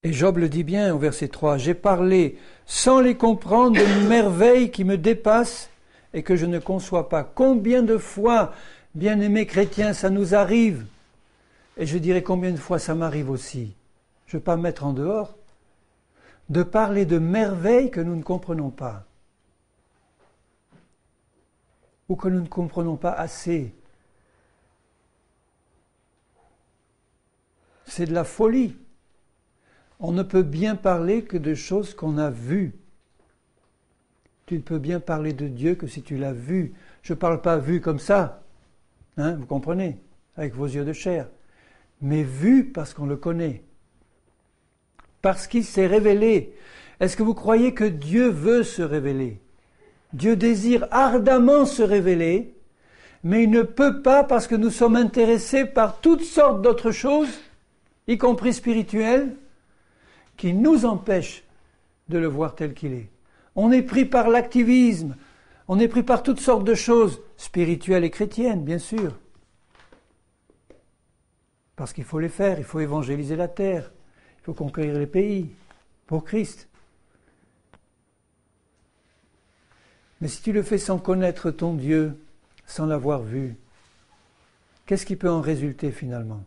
Et Job le dit bien au verset 3, « J'ai parlé sans les comprendre de merveilles qui me dépassent et que je ne conçois pas. » Combien de fois, bien-aimés chrétiens, ça nous arrive, et je dirais combien de fois ça m'arrive aussi, je ne veux pas me mettre en dehors, de parler de merveilles que nous ne comprenons pas, ou que nous ne comprenons pas assez. C'est de la folie. On ne peut bien parler que de choses qu'on a vues. Tu ne peux bien parler de Dieu que si tu l'as vu. Je ne parle pas vu comme ça, vous comprenez, avec vos yeux de chair, mais vu parce qu'on le connaît, parce qu'il s'est révélé. Est-ce que vous croyez que Dieu veut se révéler ? Dieu désire ardemment se révéler, mais il ne peut pas parce que nous sommes intéressés par toutes sortes d'autres choses, y compris spirituelles, qui nous empêchent de le voir tel qu'il est. On est pris par l'activisme, on est pris par toutes sortes de choses, spirituelles et chrétiennes, bien sûr. Parce qu'il faut les faire, il faut évangéliser la terre, il faut conquérir les pays pour Christ. Mais si tu le fais sans connaître ton Dieu, sans l'avoir vu, qu'est-ce qui peut en résulter finalement ?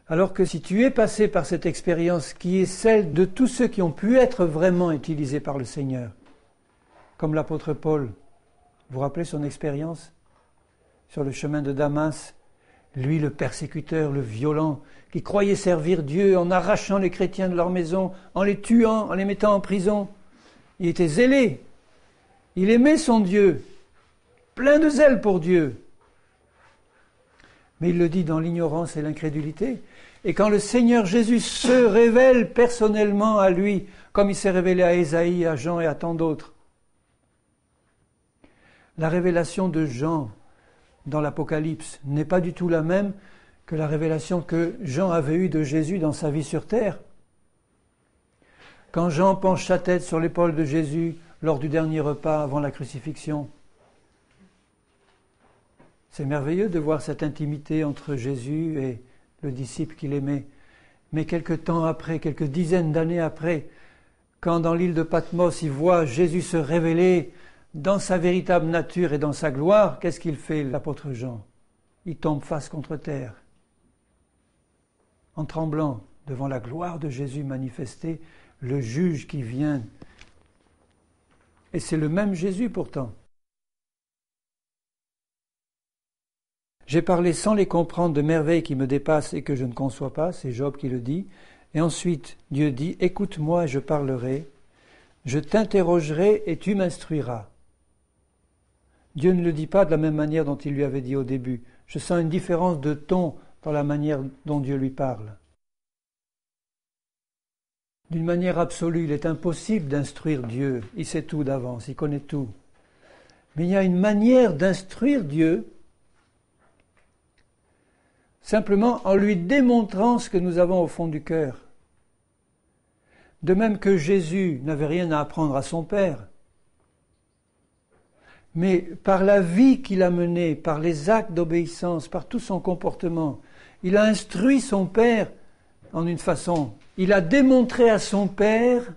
Alors que si tu es passé par cette expérience qui est celle de tous ceux qui ont pu être vraiment utilisés par le Seigneur, comme l'apôtre Paul, vous vous rappelez son expérience sur le chemin de Damas, lui le persécuteur, le violent, qui croyait servir Dieu en arrachant les chrétiens de leur maison, en les tuant, en les mettant en prison. Il était zélé, il aimait son Dieu, plein de zèle pour Dieu. Mais il le dit dans l'ignorance et l'incrédulité. Et quand le Seigneur Jésus se révèle personnellement à lui, comme il s'est révélé à Ésaïe, à Jean et à tant d'autres, la révélation de Jean dans l'Apocalypse n'est pas du tout la même que la révélation que Jean avait eue de Jésus dans sa vie sur terre. Quand Jean penche sa tête sur l'épaule de Jésus lors du dernier repas avant la crucifixion, c'est merveilleux de voir cette intimité entre Jésus et le disciple qu'il aimait. Mais quelque temps après, quelques dizaines d'années après, quand dans l'île de Patmos, il voit Jésus se révéler dans sa véritable nature et dans sa gloire, qu'est-ce qu'il fait, l'apôtre Jean? Il tombe face contre terre, en tremblant devant la gloire de Jésus manifestée, le juge qui vient. Et c'est le même Jésus pourtant. J'ai parlé sans les comprendre de merveilles qui me dépassent et que je ne conçois pas, c'est Job qui le dit. Et ensuite, Dieu dit, écoute-moi et je parlerai, je t'interrogerai et tu m'instruiras. Dieu ne le dit pas de la même manière dont il lui avait dit au début. Je sens une différence de ton dans la manière dont Dieu lui parle. D'une manière absolue, il est impossible d'instruire Dieu. Il sait tout d'avance, il connaît tout. Mais il y a une manière d'instruire Dieu simplement en lui démontrant ce que nous avons au fond du cœur. De même que Jésus n'avait rien à apprendre à son Père, mais par la vie qu'il a menée, par les actes d'obéissance, par tout son comportement, il a instruit son Père en une façon. Il a démontré à son Père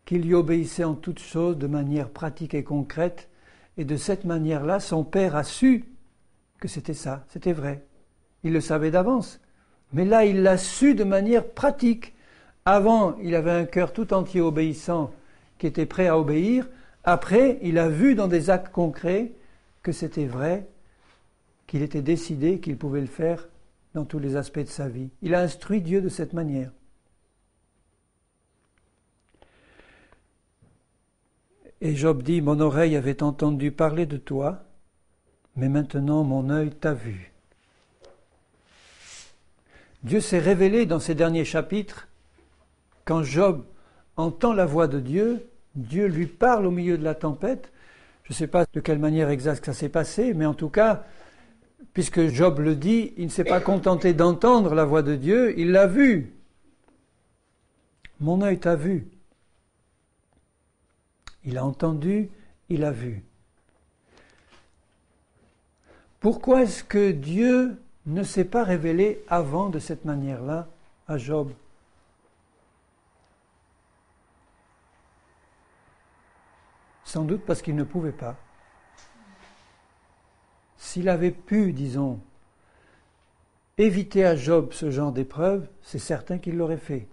qu'il lui obéissait en toutes choses de manière pratique et concrète, et de cette manière-là, son Père a su que c'était ça, c'était vrai. Il le savait d'avance. Mais là, il l'a su de manière pratique. Avant, il avait un cœur tout entier obéissant, qui était prêt à obéir. Après, il a vu dans des actes concrets que c'était vrai, qu'il était décidé, qu'il pouvait le faire dans tous les aspects de sa vie. Il a instruit Dieu de cette manière. Et Job dit, mon oreille avait entendu parler de toi, mais maintenant mon œil t'a vu. Dieu s'est révélé dans ces derniers chapitres. Quand Job entend la voix de Dieu, Dieu lui parle au milieu de la tempête. Je ne sais pas de quelle manière exacte ça s'est passé, mais en tout cas, puisque Job le dit, il ne s'est pas contenté d'entendre la voix de Dieu, il l'a vue. Mon œil t'a vu. Il a entendu, il a vu. Pourquoi est-ce que Dieu ne s'est pas révélé avant de cette manière-là à Job? Sans doute parce qu'il ne pouvait pas. S'il avait pu, disons, éviter à Job ce genre d'épreuve, c'est certain qu'il l'aurait fait.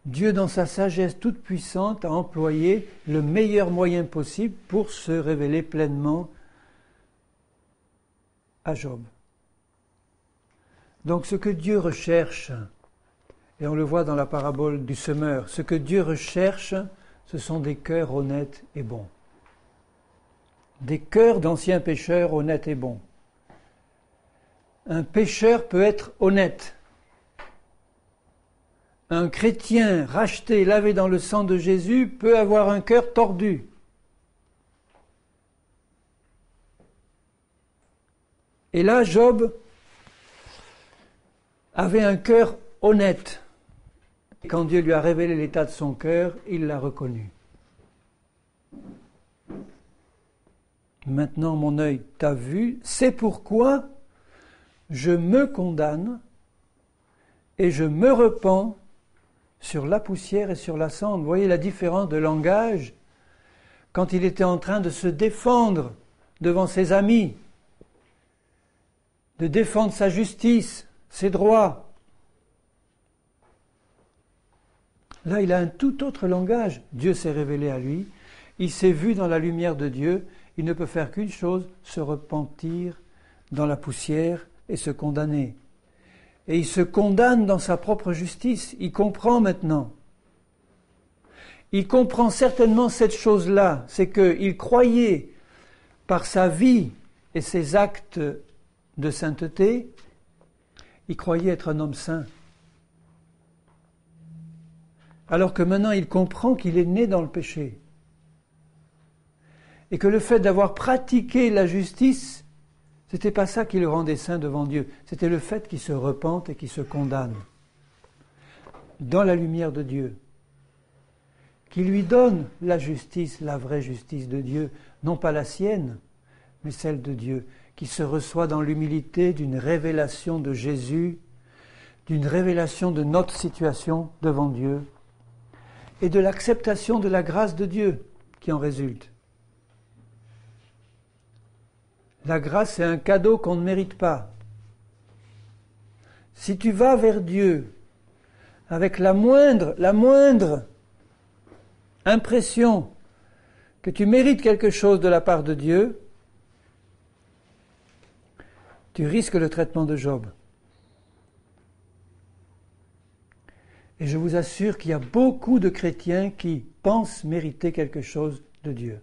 Dieu, dans sa sagesse toute puissante, a employé le meilleur moyen possible pour se révéler pleinement à Job. Donc ce que Dieu recherche, et on le voit dans la parabole du semeur, ce que Dieu recherche, ce sont des cœurs honnêtes et bons. Des cœurs d'anciens pécheurs honnêtes et bons. Un pécheur peut être honnête. Un chrétien racheté, lavé dans le sang de Jésus, peut avoir un cœur tordu. Et là, Job avait un cœur honnête. Et quand Dieu lui a révélé l'état de son cœur, il l'a reconnu. Maintenant, mon œil t'a vu, c'est pourquoi je me condamne et je me repens sur la poussière et sur la cendre. Vous voyez la différence de langage quand il était en train de se défendre devant ses amis, de défendre sa justice, ses droits. Là, il a un tout autre langage. Dieu s'est révélé à lui, il s'est vu dans la lumière de Dieu, il ne peut faire qu'une chose, se repentir dans la poussière et se condamner. Et il se condamne dans sa propre justice. Il comprend maintenant. Il comprend certainement cette chose-là, c'est qu'il croyait par sa vie et ses actes de sainteté, il croyait être un homme saint. Alors que maintenant il comprend qu'il est né dans le péché. Et que le fait d'avoir pratiqué la justice, c'était pas ça qui le rendait saint devant Dieu. C'était le fait qu'il se repente et qu'il se condamne dans la lumière de Dieu. Qui lui donne la justice, la vraie justice de Dieu, non pas la sienne, mais celle de Dieu, qui se reçoit dans l'humilité d'une révélation de Jésus, d'une révélation de notre situation devant Dieu, et de l'acceptation de la grâce de Dieu qui en résulte. La grâce est un cadeau qu'on ne mérite pas. Si tu vas vers Dieu avec la moindre impression que tu mérites quelque chose de la part de Dieu, tu risques le traitement de Job. Et je vous assure qu'il y a beaucoup de chrétiens qui pensent mériter quelque chose de Dieu.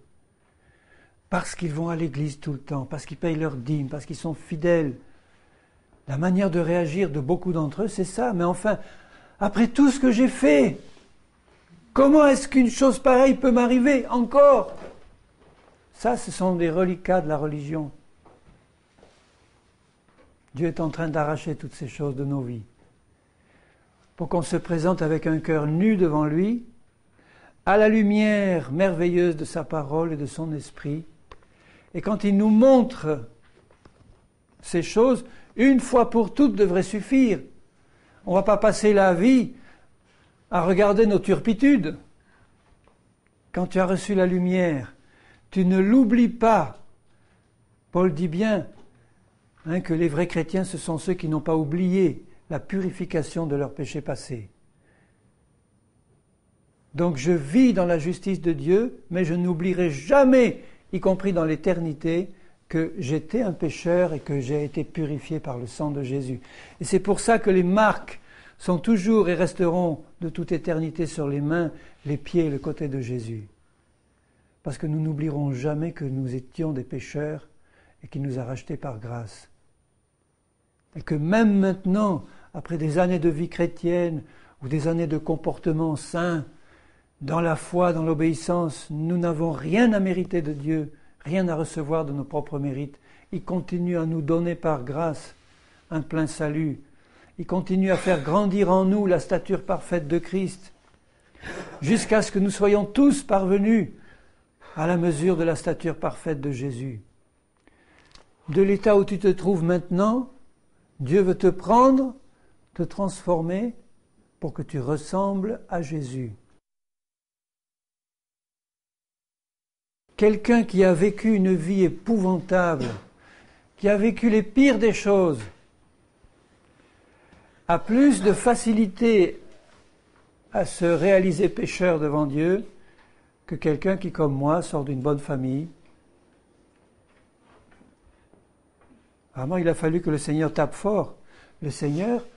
Parce qu'ils vont à l'église tout le temps, parce qu'ils payent leurs dîmes, parce qu'ils sont fidèles. La manière de réagir de beaucoup d'entre eux, c'est ça. Mais enfin, après tout ce que j'ai fait, comment est-ce qu'une chose pareille peut m'arriver encore? Ça, ce sont des reliquats de la religion. Dieu est en train d'arracher toutes ces choses de nos vies, pour qu'on se présente avec un cœur nu devant lui, à la lumière merveilleuse de sa parole et de son esprit. Et quand il nous montre ces choses, une fois pour toutes devrait suffire. On ne va pas passer la vie à regarder nos turpitudes. Quand tu as reçu la lumière, tu ne l'oublies pas. Paul dit bien que les vrais chrétiens, ce sont ceux qui n'ont pas oublié la purification de leurs péchés passés. Donc je vis dans la justice de Dieu, mais je n'oublierai jamais, y compris dans l'éternité, que j'étais un pécheur et que j'ai été purifié par le sang de Jésus. Et c'est pour ça que les marques sont toujours et resteront de toute éternité sur les mains, les pieds et le côté de Jésus. Parce que nous n'oublierons jamais que nous étions des pécheurs et qu'il nous a rachetés par grâce. Et que même maintenant, après des années de vie chrétienne ou des années de comportement sain, dans la foi, dans l'obéissance, nous n'avons rien à mériter de Dieu, rien à recevoir de nos propres mérites. Il continue à nous donner par grâce un plein salut. Il continue à faire grandir en nous la stature parfaite de Christ, jusqu'à ce que nous soyons tous parvenus à la mesure de la stature parfaite de Jésus. De l'état où tu te trouves maintenant, Dieu veut te prendre, te transformer pour que tu ressembles à Jésus. Quelqu'un qui a vécu une vie épouvantable, qui a vécu les pires des choses, a plus de facilité à se réaliser pécheur devant Dieu que quelqu'un qui, comme moi, sort d'une bonne famille. Vraiment, il a fallu que le Seigneur tape fort. Le Seigneur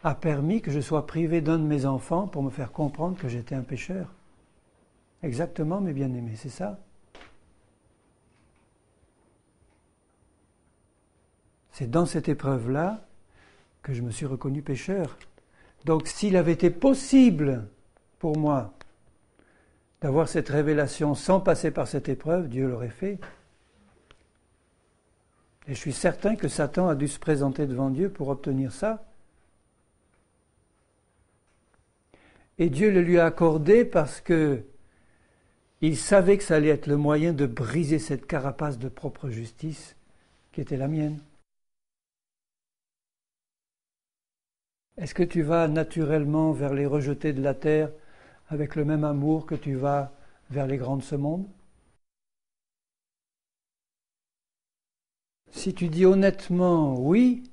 a permis que je sois privé d'un de mes enfants pour me faire comprendre que j'étais un pécheur. Exactement, mes bien-aimés, c'est ça. C'est dans cette épreuve-là que je me suis reconnu pécheur. Donc, s'il avait été possible pour moi d'avoir cette révélation sans passer par cette épreuve, Dieu l'aurait fait. Et je suis certain que Satan a dû se présenter devant Dieu pour obtenir ça. Et Dieu le lui a accordé parce que il savait que ça allait être le moyen de briser cette carapace de propre justice qui était la mienne. Est-ce que tu vas naturellement vers les rejetés de la terre avec le même amour que tu vas vers les grands de ce monde? Si tu dis honnêtement oui,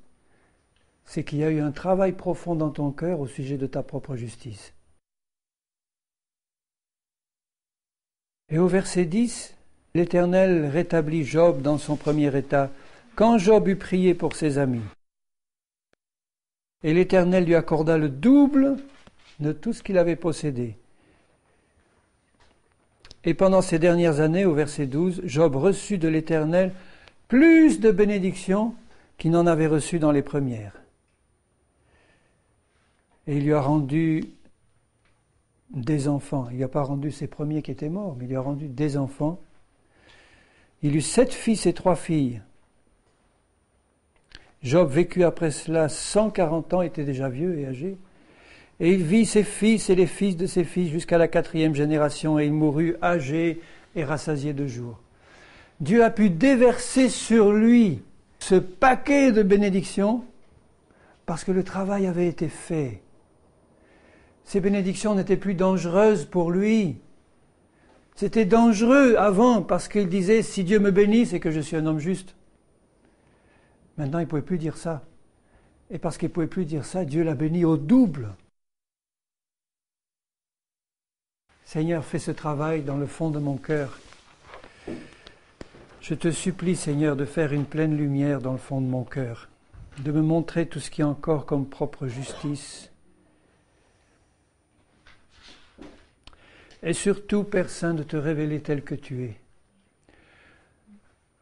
c'est qu'il y a eu un travail profond dans ton cœur au sujet de ta propre justice. Et au verset 10, l'Éternel rétablit Job dans son premier état, quand Job eut prié pour ses amis. Et l'Éternel lui accorda le double de tout ce qu'il avait possédé. Et pendant ces dernières années, au verset 12, Job reçut de l'Éternel plus de bénédictions qu'il n'en avait reçu dans les premières. Et il lui a rendu des enfants. Il ne lui a pas rendu ses premiers qui étaient morts, mais il lui a rendu des enfants. Il eut 7 fils et 3 filles. Job vécut après cela 140 ans, était déjà vieux et âgé. Et il vit ses fils et les fils de ses fils jusqu'à la 4e génération, et il mourut âgé et rassasié de jours. Dieu a pu déverser sur lui ce paquet de bénédictions parce que le travail avait été fait. Ces bénédictions n'étaient plus dangereuses pour lui. C'était dangereux avant parce qu'il disait « si Dieu me bénit, c'est que je suis un homme juste ». Maintenant, il ne pouvait plus dire ça. Et parce qu'il ne pouvait plus dire ça, Dieu l'a béni au double. Seigneur, fais ce travail dans le fond de mon cœur. Je te supplie, Seigneur, de faire une pleine lumière dans le fond de mon cœur, de me montrer tout ce qui est encore comme propre justice. Et surtout, Père Saint, de te révéler tel que tu es.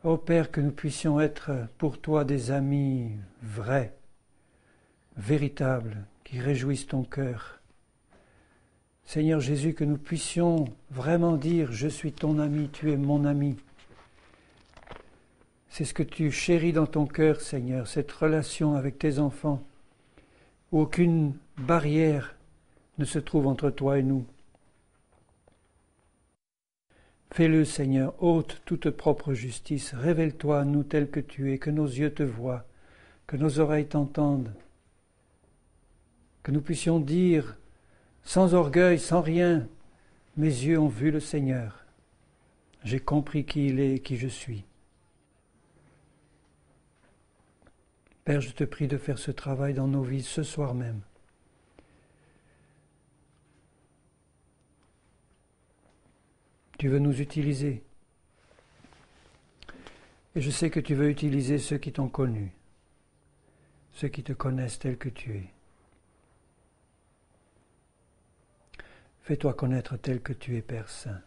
Ô Père, que nous puissions être pour toi des amis vrais, véritables, qui réjouissent ton cœur. Seigneur Jésus, que nous puissions vraiment dire « Je suis ton ami, tu es mon ami ». C'est ce que tu chéris dans ton cœur, Seigneur, cette relation avec tes enfants, où aucune barrière ne se trouve entre toi et nous. Fais-le, Seigneur, ôte toute propre justice, révèle-toi à nous tel que tu es, que nos yeux te voient, que nos oreilles t'entendent, que nous puissions dire, sans orgueil, sans rien, mes yeux ont vu le Seigneur, j'ai compris qui il est et qui je suis. Père, je te prie de faire ce travail dans nos vies ce soir même. Tu veux nous utiliser. Et je sais que tu veux utiliser ceux qui t'ont connu, ceux qui te connaissent tel que tu es. Fais-toi connaître tel que tu es, Père Saint,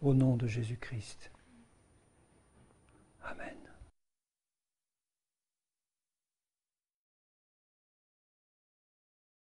au nom de Jésus-Christ.